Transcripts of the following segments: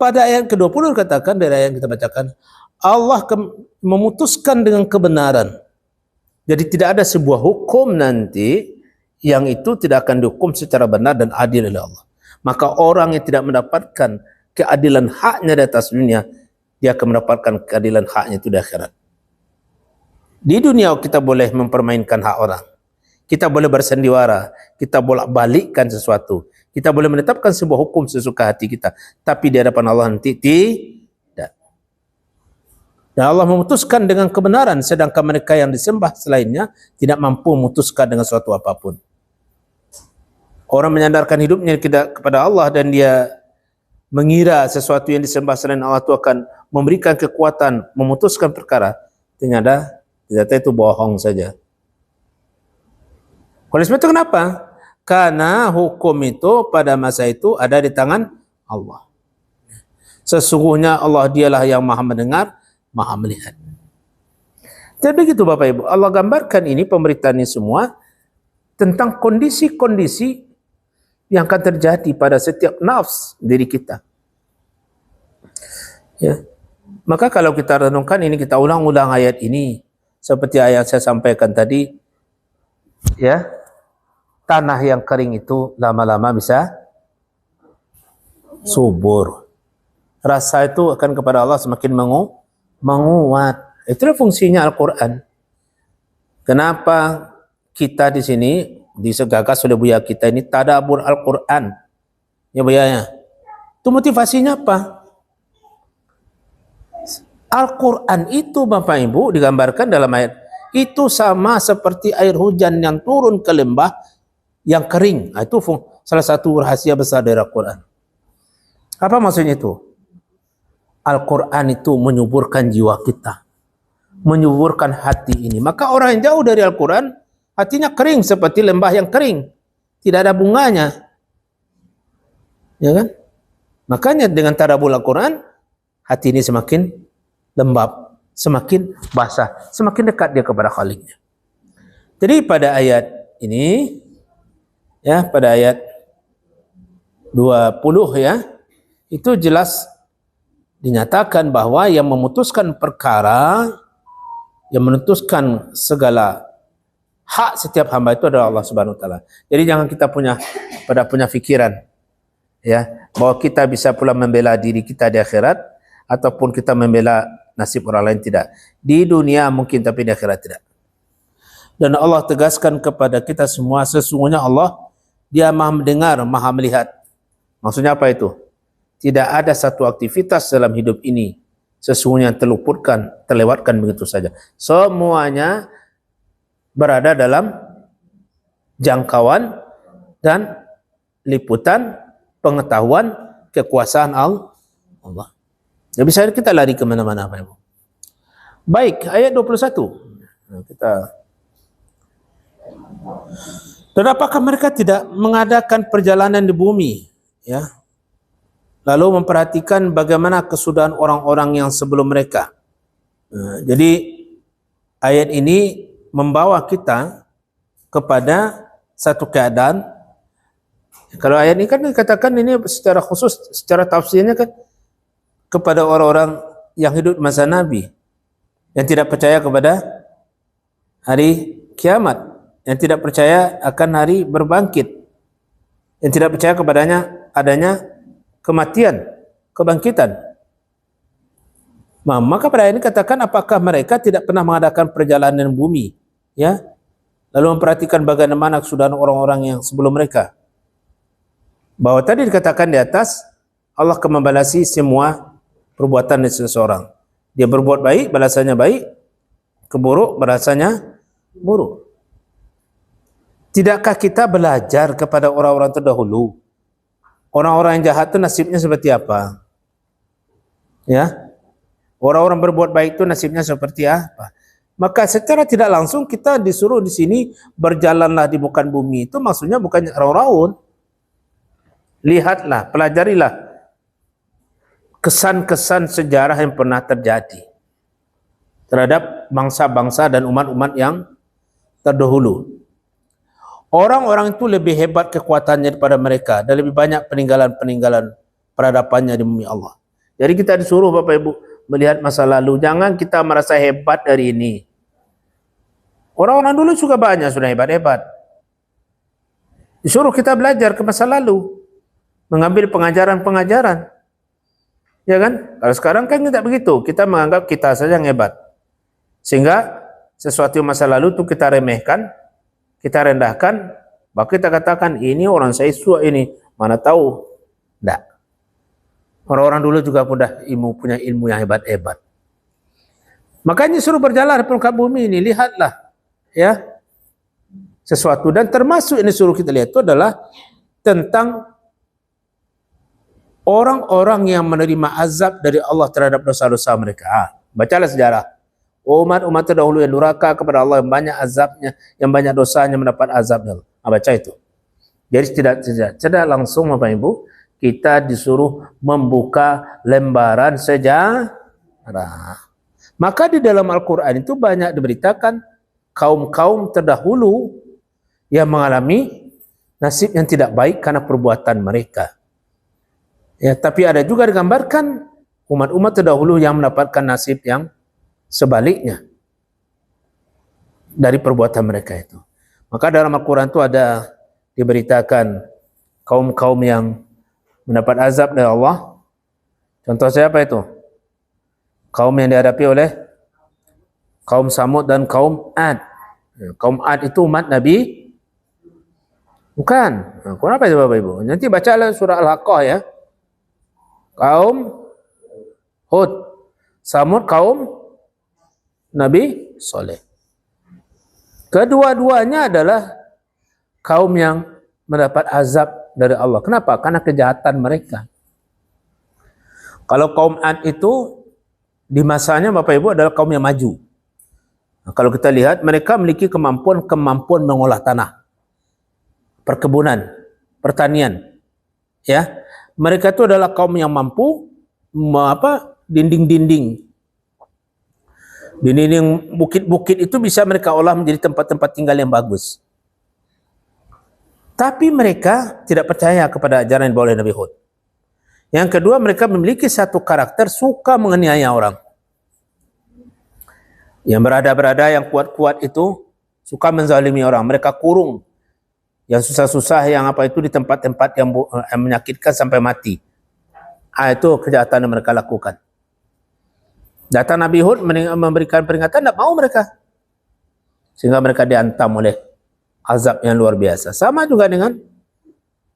Pada ayat ke-20 dikatakan dari ayat yang kita bacakan, Allah memutuskan dengan kebenaran. Jadi tidak ada sebuah hukum nanti yang itu tidak akan dihukum secara benar dan adil oleh Allah. Maka orang yang tidak mendapatkan keadilan haknya di atas dunia, dia akan mendapatkan keadilan haknya itu di akhirat. Di dunia kita boleh mempermainkan hak orang. Kita boleh bersandiwara, kita bolak-balikkan sesuatu. Kita boleh menetapkan sebuah hukum sesuka hati kita. Tapi di hadapan Allah nanti tidak. Dan Allah memutuskan dengan kebenaran, sedangkan mereka yang disembah selainnya tidak mampu memutuskan dengan suatu apapun. Orang menyandarkan hidupnya kepada Allah dan dia mengira sesuatu yang disembah selain Allah itu akan memberikan kekuatan memutuskan perkara. Ternyata itu bohong saja. Oleh sebab itu kenapa? Karena hukum itu pada masa itu ada di tangan Allah. Sesungguhnya Allah dialah yang maha mendengar, maha melihat. Jadi begitu Bapak Ibu, Allah gambarkan ini pemberitaan ini semua tentang kondisi-kondisi yang akan terjadi pada setiap nafs diri kita. Ya. Maka kalau kita renungkan ini, kita ulang-ulang ayat ini seperti ayat saya sampaikan tadi, ya, tanah yang kering itu lama-lama bisa subur. Rasa itu akan kepada Allah semakin menguat. Itulah fungsinya Al-Quran. Kenapa kita di sini disegagas oleh Buya kita ini tadabbur Al-Quran? Ya Buya ya. Itu motivasinya apa? Al-Quran itu Bapak Ibu digambarkan dalam ayat itu sama seperti air hujan yang turun ke lembah yang kering. Itu salah satu rahasia besar dari Al-Quran. Apa maksudnya itu? Al-Quran itu menyuburkan jiwa kita, menyuburkan hati ini. Maka orang yang jauh dari Al-Quran, hatinya kering seperti lembah yang kering, tidak ada bunganya, ya kan? Makanya dengan tadabbur Al-Quran, hati ini semakin lembab, semakin basah, semakin dekat dia kepada Khaliqnya. Jadi pada ayat ini, ya, pada ayat 20 ya, itu jelas dinyatakan bahwa yang memutuskan perkara, yang memutuskan segala hak setiap hamba itu adalah Allah Subhanahu wa taala. Jadi jangan kita punya pikiran ya bahwa kita bisa pula membela diri kita di akhirat ataupun kita membela nasib orang lain, tidak. Di dunia mungkin tapi di akhirat tidak. Dan Allah tegaskan kepada kita semua, sesungguhnya Allah dia maha mendengar, maha melihat. Maksudnya apa itu? Tidak ada satu aktivitas dalam hidup ini sesungguhnya terlewatkan begitu saja. Semuanya berada dalam jangkauan dan liputan pengetahuan kekuasaan Allah. Jadi bisa kita lari ke mana-mana Pak Ibu. Baik, ayat 21. Dan apakah mereka tidak mengadakan perjalanan di bumi, ya? Lalu memperhatikan bagaimana kesudahan orang-orang yang sebelum mereka. Jadi ayat ini membawa kita kepada satu keadaan. Kalau ayat ini kan dikatakan ini secara khusus, secara tafsirnya kan kepada orang-orang yang hidup masa Nabi, yang tidak percaya kepada hari kiamat, yang tidak percaya akan hari berbangkit, yang tidak percaya kepadanya adanya kematian, kebangkitan. Maka pada ini katakan apakah mereka tidak pernah mengadakan perjalanan bumi, ya, lalu memperhatikan bagaimana kesudahan orang-orang yang sebelum mereka. Bahwa tadi dikatakan di atas Allah akan membalasi semua perbuatan dari seseorang. Dia berbuat baik, balasannya baik. Keburuk, balasannya buruk. Tidakkah kita belajar kepada orang-orang terdahulu? Orang-orang yang jahat itu nasibnya seperti apa? Ya, orang-orang berbuat baik itu nasibnya seperti apa? Maka secara tidak langsung kita disuruh di sini berjalanlah di muka bumi. Itu maksudnya bukan raun-raun. Lihatlah, pelajarilah kesan-kesan sejarah yang pernah terjadi terhadap bangsa-bangsa dan umat-umat yang terdahulu. Orang-orang itu lebih hebat kekuatannya daripada mereka dan lebih banyak peninggalan-peninggalan peradabannya di bumi Allah. Jadi kita disuruh Bapak Ibu melihat masa lalu. Jangan kita merasa hebat dari ini. Orang-orang dulu juga banyak sudah hebat-hebat. Disuruh kita belajar ke masa lalu. Mengambil pengajaran-pengajaran. Ya kan? Kalau sekarang kan tidak begitu. Kita menganggap kita saja yang hebat. Sehingga sesuatu masa lalu itu kita remehkan, kita rendahkan, bahkan kita katakan ini orang saya suka ini, mana tahu. Tidak. Orang-orang dulu juga punya ilmu yang hebat-hebat. Makanya suruh berjalan di permukaan bumi ini, lihatlah ya sesuatu, dan termasuk ini suruh kita lihat itu adalah tentang orang-orang yang menerima azab dari Allah terhadap dosa-dosa mereka. Bacalah sejarah. Umat-umat terdahulu yang durhaka kepada Allah, yang banyak azabnya, yang banyak dosanya mendapat azabnya. Baca itu. Jadi tidak langsung Bapak Ibu, kita disuruh membuka lembaran sejarah. Maka di dalam Al-Quran itu banyak diberitakan kaum-kaum terdahulu yang mengalami nasib yang tidak baik karena perbuatan mereka. Ya, tapi ada juga digambarkan umat-umat terdahulu yang mendapatkan nasib yang sebaliknya dari perbuatan mereka itu. Maka dalam Al-Quran itu ada diberitakan kaum-kaum yang mendapat azab dari Allah. Contoh siapa itu? Kaum yang dihadapi oleh kaum Samud dan kaum Ad. Kaum Ad itu umat Nabi? Bukan. Kenapa itu Bapak Ibu? Nanti bacalah surah Al-Haqqah ya. Kaum Hud, Samud, kaum Nabi Soleh. Kedua-duanya adalah kaum yang mendapat azab dari Allah. Kenapa? Karena kejahatan mereka. Kalau kaum Ad itu di masanya Bapak Ibu adalah kaum yang maju. Nah, kalau kita lihat mereka memiliki kemampuan mengolah tanah, perkebunan, pertanian. Ya, mereka itu adalah kaum yang mampu dinding-dinding bukit-bukit itu bisa mereka olah menjadi tempat-tempat tinggal yang bagus. Tapi mereka tidak percaya kepada ajaran yang dibawa oleh Nabi Hud. Yang kedua, mereka memiliki satu karakter suka menganiaya orang. Yang berada-berada, yang kuat-kuat itu suka menzalimi orang. Mereka kurung yang susah-susah, yang apa itu di tempat-tempat yang menyakitkan sampai mati. Itu kejahatan yang mereka lakukan. Datang Nabi Hud memberikan peringatan, tidak mau mereka. Sehingga mereka diantam oleh azab yang luar biasa. Sama juga dengan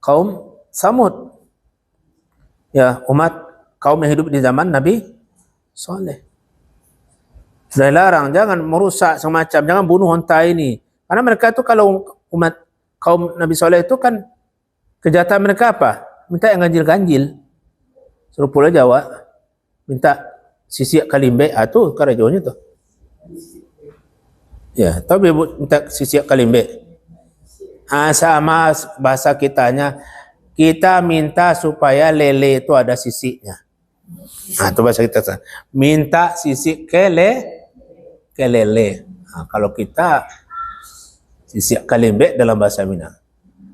kaum Samud. Ya, kaum yang hidup di zaman Nabi Soleh. Sudah larang, jangan merusak semacam, jangan bunuh unta ini. Karena mereka itu kalau kaum Nabi Soleh itu kan kejahatan mereka apa? Minta yang ganjil-ganjil. Suruh Pulau Jawa, minta sisiak kalimbe, itu karajonya tuh. Ya, tahu minta sisiak kalimbe. Sama bahasa kitanya, kita minta supaya lele itu ada sisiknya. Itu bahasa kita. Minta sisik ke lele. Kalau kita sisik kalimbe dalam bahasa Minang.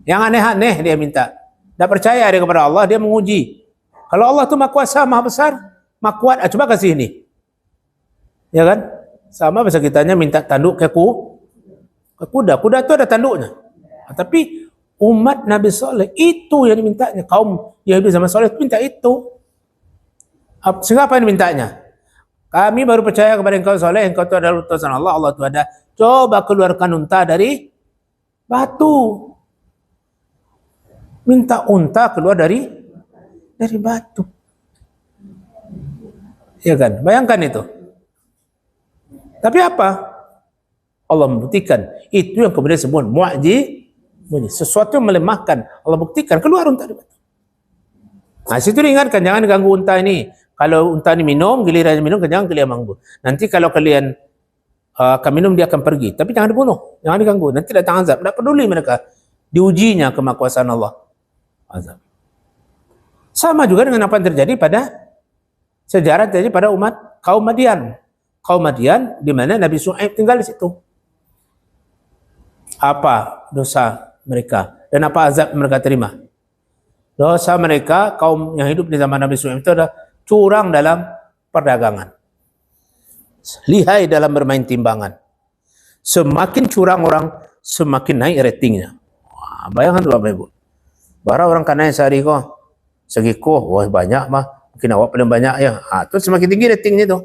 Yang aneh-aneh dia minta. Tidak percaya dia kepada Allah, dia menguji. Kalau Allah itu Maha Kuasa, Maha Besar, Maha Kuat, coba kasih ini. Ya kan? Sama bahasa kitanya minta tanduk ke kuda. Kuda itu ada tanduknya. Tapi umat Nabi Soleh itu yang dimintanya. Kaum yang hidup zaman Soleh minta itu. Sehingga apa yang dimintanya? Kami baru percaya kepada engkau Soleh, engkau itu adalah utusan Allah, Allah itu ada. Coba keluarkan unta dari batu. Minta unta keluar dari batu. Ya kan? Bayangkan itu. Tapi apa? Allah membuktikan. Itu yang kemudian disebut sesuatu yang melemahkan. Allah buktikan keluar unta dari batu. Nah, situ diingatkan, jangan ganggu unta ini. Kalau unta ini minum, giliran minum, jangan kalian ganggu. Nanti kalau kalian akan minum, dia akan pergi. Tapi jangan dibunuh, jangan diganggu. Nanti datang azab. Tidak peduli mereka. Diujinya kemakuasaan Allah. Azab. Sama juga dengan apa yang terjadi pada sejarah terjadi pada umat kaum Madian. Kaum Madian di mana Nabi Syuaib tinggal di situ. Apa dosa mereka dan apa azab mereka terima? Dosa mereka, kaum yang hidup di zaman Nabi Syuaib itu adalah curang dalam perdagangan, lihai dalam bermain timbangan. Semakin curang orang, semakin naik ratingnya. Wah, bayangkan tu Bapak Ibu. Bara orang kanai sehari kok segiko, wah banyak mah, mungkin awak paling banyak ya. Tu semakin tinggi ratingnya tu.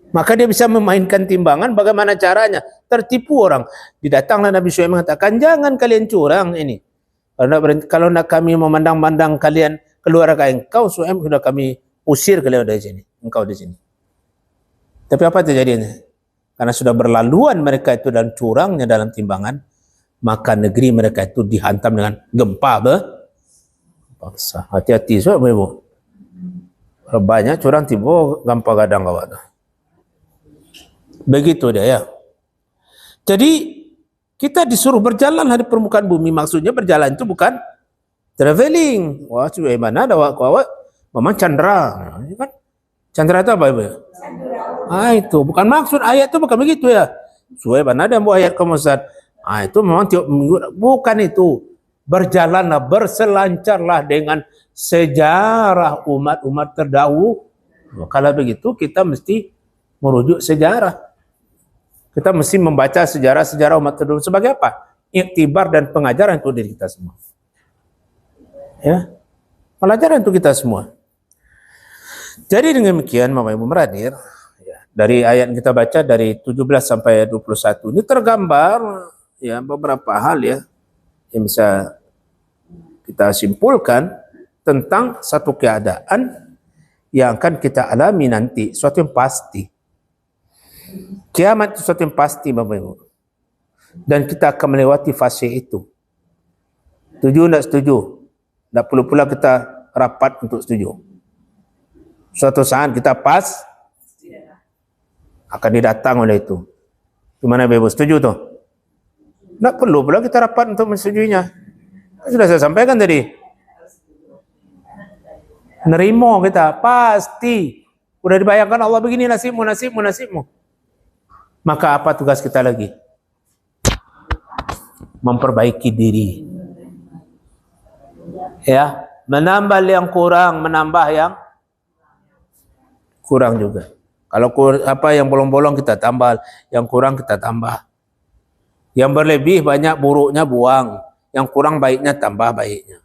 Maka dia bisa memainkan timbangan. Bagaimana caranya? Tertipu orang. Didatanglah Nabi Syuaib mengatakan, jangan kalian curang ini. Kalau nak kami memandang-mandang kalian keluar ke engkau, Syuaib sudah kami usir kalian dari sini. Engkau di sini. Tapi apa terjadinya? Karena sudah berlaluan mereka itu dan curangnya dalam timbangan, maka negeri mereka itu dihantam dengan gempa paksa. Hati-hati so, Ibu. Banyak curang tiba gempa gadang kawat. Begitu dia ya. Jadi kita disuruh berjalan di permukaan bumi. Maksudnya berjalan itu bukan traveling. Wah, cuy mana ada awak memang chandra. Kan? Chandra itu apa Ibu? Itu bukan maksud ayat itu bukan begitu ya. Cuy mana ada ayat kamu Ustaz. Itu memang tiap minggu bukan itu. Berjalanlah, berselancarlah dengan sejarah umat-umat terdahulu. Kalau begitu kita mesti merujuk sejarah. Kita mesti membaca sejarah-sejarah umat terdahulu sebagai apa? Iktibar dan pengajaran untuk diri kita semua. Ya, pelajaran untuk kita semua. Jadi dengan demikian, Bapak Ibu Meradir, ya, dari ayat kita baca dari 17 sampai 21 ini tergambar ya beberapa hal ya yang bisa kita simpulkan tentang satu keadaan yang akan kita alami nanti, suatu yang pasti. Kiamat itu sesuatu yang pasti Bapak Ibu. Dan kita akan melewati fase itu. Setuju tidak setuju? Tak perlu pula kita rapat untuk setuju. Suatu saat kita pas akan didatang oleh itu. Gimana Bapak Ibu? Setuju tu? Tak perlu pula kita rapat untuk mensetujuinya. Sudah saya sampaikan tadi. Nerimo kita pasti. Sudah dibayangkan Allah begini nasibmu, nasibmu, nasibmu. Maka apa tugas kita lagi? Memperbaiki diri. Ya, menambah yang kurang, menambah yang kurang juga. Kalau apa yang bolong-bolong kita tambah, yang kurang kita tambah. Yang berlebih banyak buruknya buang, yang kurang baiknya tambah baiknya.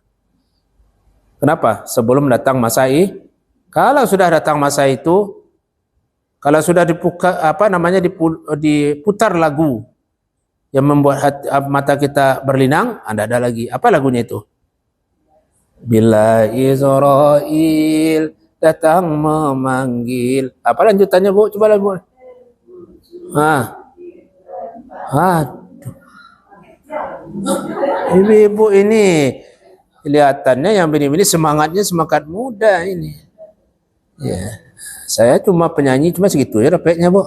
Kenapa? Sebelum datang masa ini, kalau sudah datang masa itu, kalau sudah diputar lagu yang membuat mata kita berlinang, anda ada lagi. Apa lagunya itu? Bila Israel datang memanggil. Apa lanjutannya Bu? Coba Bu. Ibu-ibu ini kelihatannya yang begini semangatnya semangat muda ini. Ya. Saya cuma penyanyi, cuma segitu ya dapatnya Bu.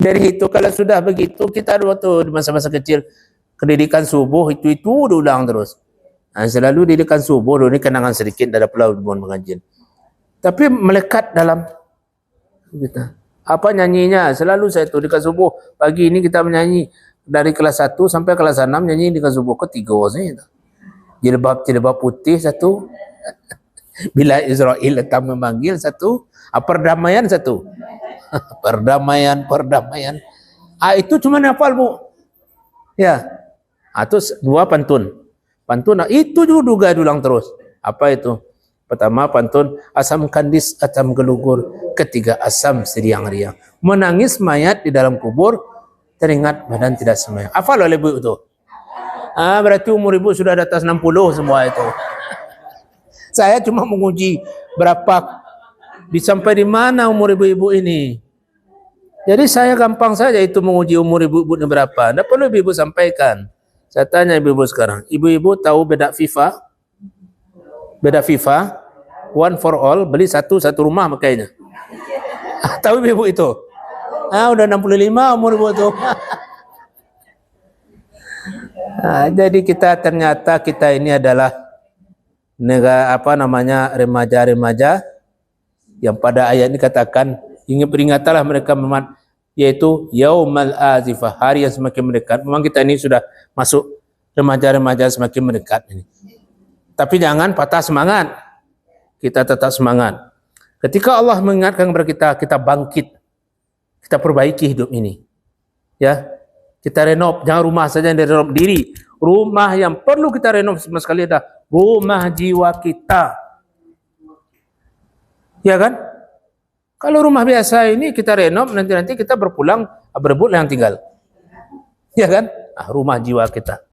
Dari itu kalau sudah begitu, kita waktu di masa-masa kecil, pendidikan subuh itu diulang terus. Selalu didikan subuh, ini kenangan sedikit dari pulau Buan Mengajian. Tapi melekat dalam kita. Apa nyanyinya? Selalu saya tuh didikan subuh. Pagi ini kita menyanyi dari kelas 1 sampai kelas 6 nyanyi didikan subuh ketiga saya. Jilbab putih satu. Bila Israel datang memanggil satu, perdamaian satu. perdamaian. Itu cuma hafal Bu. Ya. Itu 2 pantun. Pantun itu juga diulang terus. Apa itu? Pertama pantun asam kandis asam gelugur, ketiga asam siriang-riang. Menangis mayat di dalam kubur, teringat badan tidak semayang. Hafal oleh Bu itu. Berarti umur Ibu sudah di atas 60 semua itu. Saya cuma menguji berapa sampai di mana umur ibu-ibu ini. Jadi saya gampang saja itu menguji umur ibu-ibu ini berapa. Tidak perlu ibu-ibu sampaikan. Saya tanya ibu-ibu sekarang. Ibu-ibu tahu beda FIFA? Beda FIFA? One for all, beli satu rumah makanya. Tahu ibu-ibu itu? Udah 65 umur ibu itu. Jadi ternyata kita ini adalah remaja-remaja yang pada ayat ini katakan ingin peringatlah mereka yaitu Yaumal Azifah, hari yang semakin mendekat. Memang kita ini sudah masuk remaja-remaja semakin mendekat ini. Tapi jangan patah semangat. kita tetap semangat. Ketika Allah mengingatkan kepada kita, kita bangkit, kita perbaiki hidup ini. Ya, kita renov, jangan rumah saja yang renov diri. Rumah yang perlu kita renov sama sekali adalah rumah jiwa kita. Ya kan? Kalau rumah biasa ini kita renov, nanti kita berpulang berebut yang tinggal. Ya kan? Rumah jiwa kita.